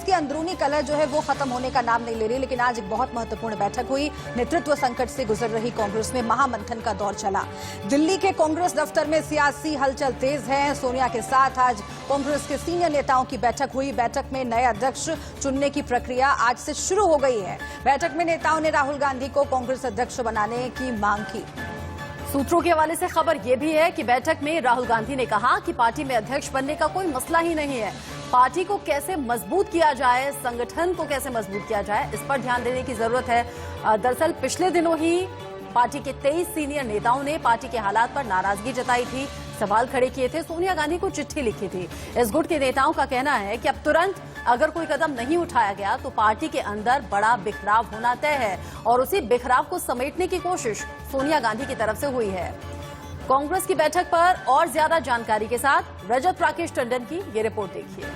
कांग्रेस की अंदरूनी कलह जो है वो खत्म होने का नाम नहीं ले रही, लेकिन आज एक बहुत महत्वपूर्ण बैठक हुई। नेतृत्व संकट से गुजर रही कांग्रेस में महामंथन का दौर चला। दिल्ली के कांग्रेस दफ्तर में सियासी हलचल तेज है। सोनिया के साथ आज कांग्रेस के सीनियर नेताओं की बैठक हुई। बैठक में नए अध्यक्ष चुनने की प्रक्रिया आज से शुरू हो गई है। बैठक में नेताओं ने राहुल गांधी को कांग्रेस अध्यक्ष बनाने की मांग की। सूत्रों के हवाले से खबर यह भी है कि बैठक में राहुल गांधी ने कहा कि पार्टी में अध्यक्ष बनने का कोई मसला ही नहीं है। पार्टी को कैसे मजबूत किया जाए, संगठन को कैसे मजबूत किया जाए, इस पर ध्यान देने की जरूरत है। दरअसल पिछले दिनों ही पार्टी के 23 सीनियर नेताओं ने पार्टी के हालात पर नाराजगी जताई थी, सवाल खड़े किए थे, सोनिया गांधी को चिट्ठी लिखी थी। इस गुट के नेताओं का कहना है कि अब तुरंत अगर कोई कदम नहीं उठाया गया तो पार्टी के अंदर बड़ा बिखराव होना तय है और उसी बिखराव को समेटने की कोशिश सोनिया गांधी की तरफ से हुई है। कांग्रेस की बैठक पर और ज्यादा जानकारी के साथ रजत राकेश टंडन की ये रिपोर्ट देखिए।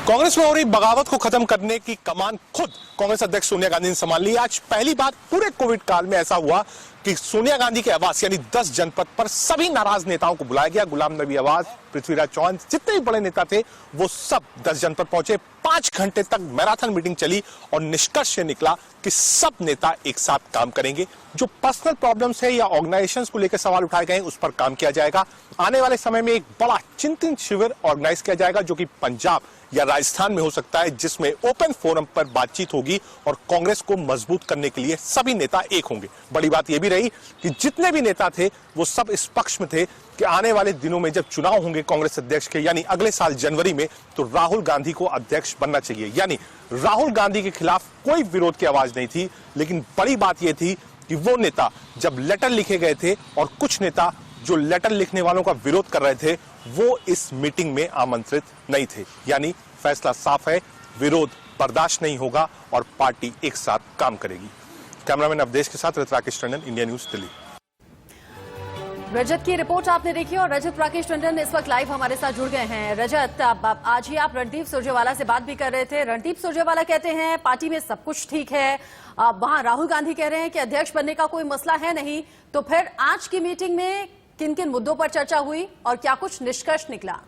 कांग्रेस में हो रही बगावत को खत्म करने की कमान खुद कांग्रेस अध्यक्ष सोनिया गांधी ने संभाल ली। आज पहली बार पूरे कोविड काल में ऐसा हुआ कि सोनिया गांधी के आवास यानी 10 जनपद पर सभी नाराज नेताओं को बुलाया गया। गुलाम नबी आवाज, पृथ्वीराज चौहान, जितने भी बड़े नेता थे वो सब 10 जनपद पहुंचे। 5 घंटे तक मैराथन मीटिंग चली और निष्कर्ष निकला कि सब नेता एक साथ काम करेंगे। जो पर्सनल प्रॉब्लम्स है या ऑर्गेनाइजेशंस को लेकर सवाल उठाए गए उस पर काम किया जाएगा। आने वाले समय में एक बड़ा चिंतन शिविर ऑर्गेनाइज किया जाएगा जो कि पंजाब या राजस्थान में हो सकता है, जिसमें ओपन फोरम पर बातचीत होगी और कांग्रेस को मजबूत करने के लिए सभी नेता एक होंगे। बड़ी बात यह भी रही कि जितने भी नेता थे वो सब इस पक्ष में थे कि आने वाले दिनों में जब चुनाव होंगे कांग्रेस अध्यक्ष के यानी अगले साल जनवरी में, तो राहुल गांधी को अध्यक्ष बनना चाहिए। यानी राहुल गांधी के खिलाफ कोई विरोध की आवाज नहीं थी। लेकिन बड़ी बात यह थी कि वो नेता जब लेटर लिखे गए थे और कुछ नेता जो लेटर लिखने वालों का विरोध कर रहे थे वो इस मीटिंग में आमंत्रित नहीं थे। यानी फैसला साफ है, विरोध बर्दाश्त नहीं होगा और पार्टी एक साथ काम करेगी। कैमरामैन अवधेश के साथ रजत राकेश टंडन, इंडिया न्यूज, दिल्ली। रजत की रिपोर्ट आपने देखी और रजत राकेश टंडन इस वक्त लाइव हमारे साथ जुड़ गए हैं। रजत, आज ही आप रणदीप सुरजेवाला से बात भी कर रहे थे। रणदीप सुरजेवाला कहते हैं पार्टी में सब कुछ ठीक है, वहां राहुल गांधी कह रहे हैं कि अध्यक्ष बनने का कोई मसला है नहीं। तो फिर आज की मीटिंग में किन किन मुद्दों पर चर्चा हुई और क्या कुछ निष्कर्ष निकला?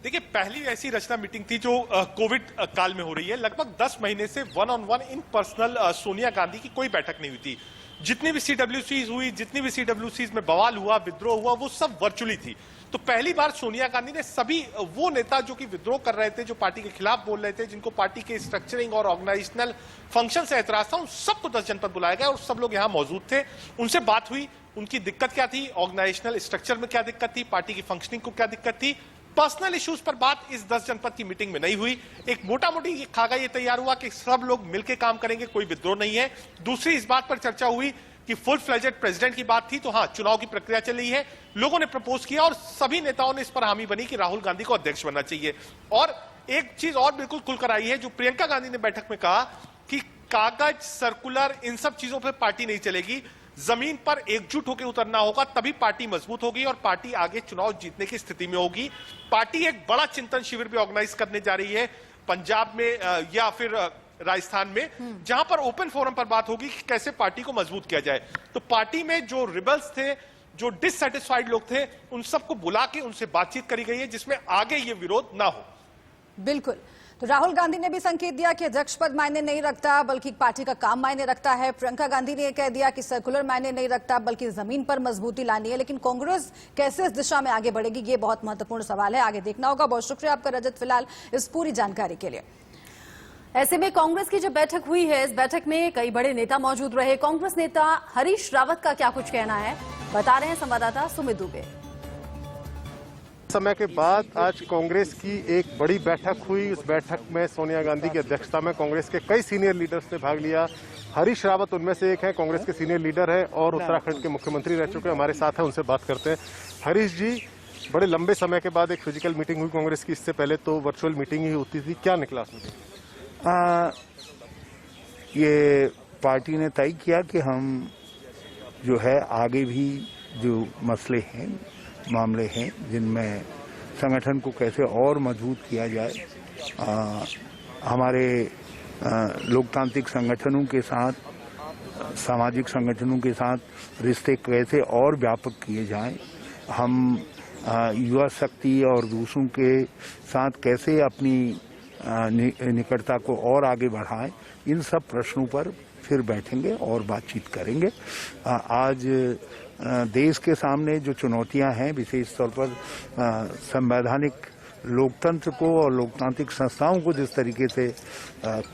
देखिए, पहली ऐसी रचना मीटिंग थी जो कोविड काल में हो रही है। लगभग 10 महीने से one on one in personal Sonia Gandhi की कोई बैठक नहीं हुई थी। जितनी भी CWCs हुई, जितनी भी CWCs में बवाल हुआ, विद्रोह हुआ, वो सब वर्चुअली थी। तो पहली बार सोनिया गांधी ने सभी वो नेता जो कि विद्रोह कर रहे थे, जो पार्टी के खिलाफ बोल रहे थे, जिनको पार्टी के स्ट्रक्चरिंग और ऑर्गेनाइजेशनल फंक्शन से एतराज था, उन सबको 10 जनपद बुलाया गया और सब लोग यहां मौजूद थे। उनसे बात हुई, उनकी दिक्कत क्या थी, ऑर्गेनाइजेशनल स्ट्रक्चर में क्या दिक्कत थी, पार्टी की फंक्शनिंग को क्या दिक्कत थी। पर्सनल इश्यूज पर बात इस 10 जनपद की मीटिंग में नहीं हुई। एक मोटा मोटी खाका ये तैयार हुआ कि सब लोग मिलकर काम करेंगे, कोई विद्रोह नहीं है। दूसरी इस बात पर चर्चा हुई कि फुल फ्लेजेड प्रेसिडेंट की बात थी, तो हाँ, चुनाव की प्रक्रिया चल रही है, लोगों ने प्रपोज किया और सभी नेताओं ने इस पर हामी बनी कि राहुल गांधी को अध्यक्ष बनना चाहिए। और एक चीज और बिल्कुल खुलकर आई है जो प्रियंका गांधी ने बैठक में कहा कि कागज, सर्कुलर, इन सब चीजों पर पार्टी नहीं चलेगी, जमीन पर एकजुट होकर उतरना होगा, तभी पार्टी मजबूत होगी और पार्टी आगे चुनाव जीतने की स्थिति में होगी। पार्टी एक बड़ा चिंतन शिविर भी ऑर्गेनाइज करने जा रही है पंजाब में या फिर राजस्थान में, जहां पर ओपन फोरम पर बात होगी कि कैसे पार्टी को मजबूत किया जाए। तो पार्टी में जो रिबल्स थे, जो डिससेटिस्फाइड लोग थे, उन सबको बुला के उनसे बातचीत करी गई है जिसमें आगे ये विरोध ना हो। बिल्कुल। तो राहुल गांधी ने भी संकेत दिया कि अध्यक्ष पद मायने नहीं रखता बल्कि पार्टी का काम मायने रखता है। प्रियंका गांधी ने यह कह दिया कि सर्कुलर मायने नहीं रखता बल्कि जमीन पर मजबूती लानी है। लेकिन कांग्रेस कैसे इस दिशा में आगे बढ़ेगी, ये बहुत महत्वपूर्ण सवाल है, आगे देखना होगा। बहुत शुक्रिया आपका रजत, फिलहाल इस पूरी जानकारी के लिए। ऐसे में कांग्रेस की जब बैठक हुई है, इस बैठक में कई बड़े नेता मौजूद रहे। कांग्रेस नेता हरीश रावत का क्या कुछ कहना है, बता रहे हैं संवाददाता सुमित दुबे। समय के बाद आज कांग्रेस की एक बड़ी बैठक हुई। उस बैठक में सोनिया गांधी की अध्यक्षता में कांग्रेस के कई सीनियर लीडर्स ने भाग लिया। हरीश रावत उनमें से एक है, कांग्रेस के सीनियर लीडर है और उत्तराखंड के मुख्यमंत्री रह चुके हैं, हमारे साथ हैं, उनसे बात करते हैं। हरीश जी, बड़े लंबे समय के बाद एक फिजिकल मीटिंग हुई कांग्रेस की, इससे पहले तो वर्चुअल मीटिंग ही होती थी, क्या निकला उसमें? ये पार्टी ने तय किया कि हम जो है आगे भी जो मसले हैं, मामले हैं जिनमें संगठन को कैसे और मजबूत किया जाए, हमारे लोकतांत्रिक संगठनों के साथ, सामाजिक संगठनों के साथ रिश्ते कैसे और व्यापक किए जाएं, हम युवा शक्ति और दूसरों के साथ कैसे अपनी निकटता को और आगे बढ़ाएं, इन सब प्रश्नों पर फिर बैठेंगे और बातचीत करेंगे। आज देश के सामने जो चुनौतियां हैं, विशेष तौर पर संवैधानिक लोकतंत्र को और लोकतांत्रिक संस्थाओं को जिस तरीके से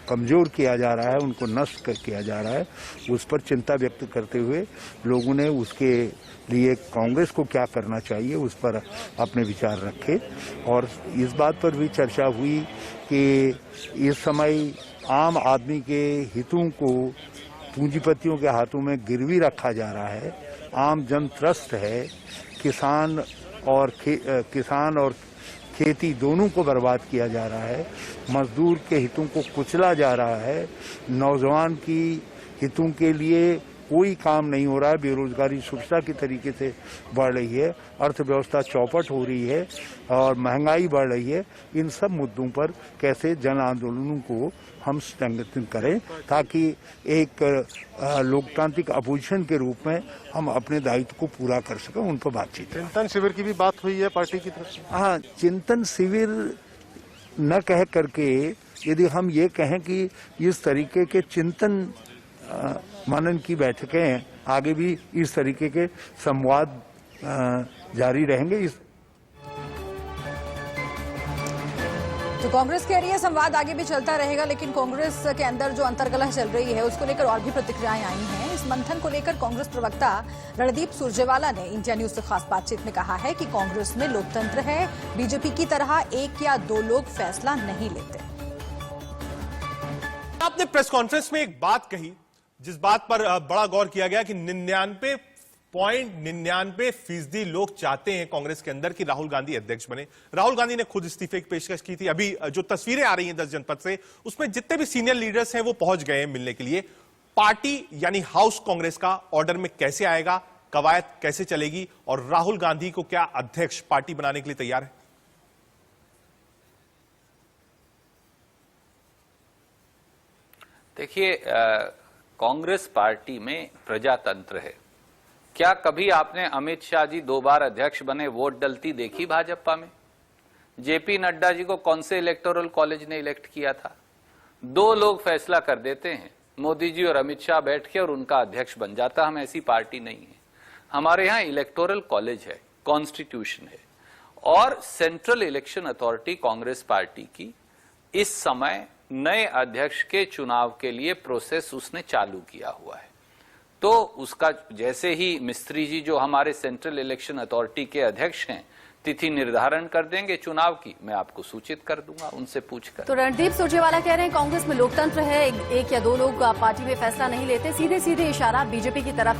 कमजोर किया जा रहा है, उनको नष्ट किया जा रहा है, उस पर चिंता व्यक्त करते हुए लोगों ने उसके लिए कांग्रेस को क्या करना चाहिए उस पर अपने विचार रखे। और इस बात पर भी चर्चा हुई कि इस समय आम आदमी के हितों को पूंजीपतियों के हाथों में गिरवी रखा जा रहा है। आम जन त्रस्त है। किसान और खेती दोनों को बर्बाद किया जा रहा है। मजदूर के हितों को कुचला जा रहा है। नौजवान की हितों के लिए कोई काम नहीं हो रहा है। बेरोजगारी सुरक्षा की तरीके से बढ़ रही है। अर्थव्यवस्था चौपट हो रही है और महंगाई बढ़ रही है। इन सब मुद्दों पर कैसे जन आंदोलनों को हम संगठित करें ताकि एक लोकतांत्रिक अपोजिशन के रूप में हम अपने दायित्व को पूरा कर सकें, उन पर बातचीत। चिंतन शिविर की भी बात हुई है पार्टी की तरफ से? हाँ, चिंतन शिविर न कह करके यदि हम ये कहें कि इस तरीके के चिंतन मनन की बैठकें आगे भी इस तरीके के संवाद जारी रहेंगे। तो कांग्रेस कह रही है संवाद आगे भी चलता रहेगा, लेकिन कांग्रेस के अंदर जो अंतर्कलह चल रही है उसको लेकर और भी प्रतिक्रियाएं आई हैं। इस मंथन को लेकर कांग्रेस प्रवक्ता रणदीप सुरजेवाला ने इंडिया न्यूज से खास बातचीत में कहा है कि कांग्रेस में लोकतंत्र है, बीजेपी की तरह एक या दो लोग फैसला नहीं लेते। आपने प्रेस कॉन्फ्रेंस में एक बात कही जिस बात पर बड़ा गौर किया गया कि 99.99% लोग चाहते हैं कांग्रेस के अंदर कि राहुल गांधी अध्यक्ष बने। राहुल गांधी ने खुद इस्तीफे की पेशकश की थी। अभी जो तस्वीरें आ रही हैं 10 जनपद से, उसमें जितने भी सीनियर लीडर्स हैं वो पहुंच गए हैं मिलने के लिए। पार्टी यानी हाउस कांग्रेस का ऑर्डर में कैसे आएगा, कवायद कैसे चलेगी और राहुल गांधी को क्या अध्यक्ष पार्टी बनाने के लिए तैयार है? देखिए, कांग्रेस पार्टी में प्रजातंत्र है। क्या कभी आपने अमित शाह जी 2 बार अध्यक्ष बने वोट डलती देखी भाजपा में? जेपी नड्डा जी को कौन से इलेक्टोरल कॉलेज ने इलेक्ट किया था? 2 लोग फैसला कर देते हैं, मोदी जी और अमित शाह बैठ के, और उनका अध्यक्ष बन जाता। हम ऐसी पार्टी नहीं है। हमारे यहाँ इलेक्टोरल कॉलेज है, कॉन्स्टिट्यूशन है, और central election authority Congress party की इस समय नए अध्यक्ष के चुनाव के लिए प्रोसेस उसने चालू किया हुआ है। तो उसका जैसे ही मिस्त्री जी जो हमारे सेंट्रल इलेक्शन अथॉरिटी के अध्यक्ष हैं तिथि निर्धारण कर देंगे चुनाव की, मैं आपको सूचित कर दूंगा उनसे पूछकर। तो रणदीप सुरजेवाला कह रहे हैं कांग्रेस में लोकतंत्र है, एक या दो लोग पार्टी में फैसला नहीं लेते। सीधे सीधे इशारा बीजेपी की तरफ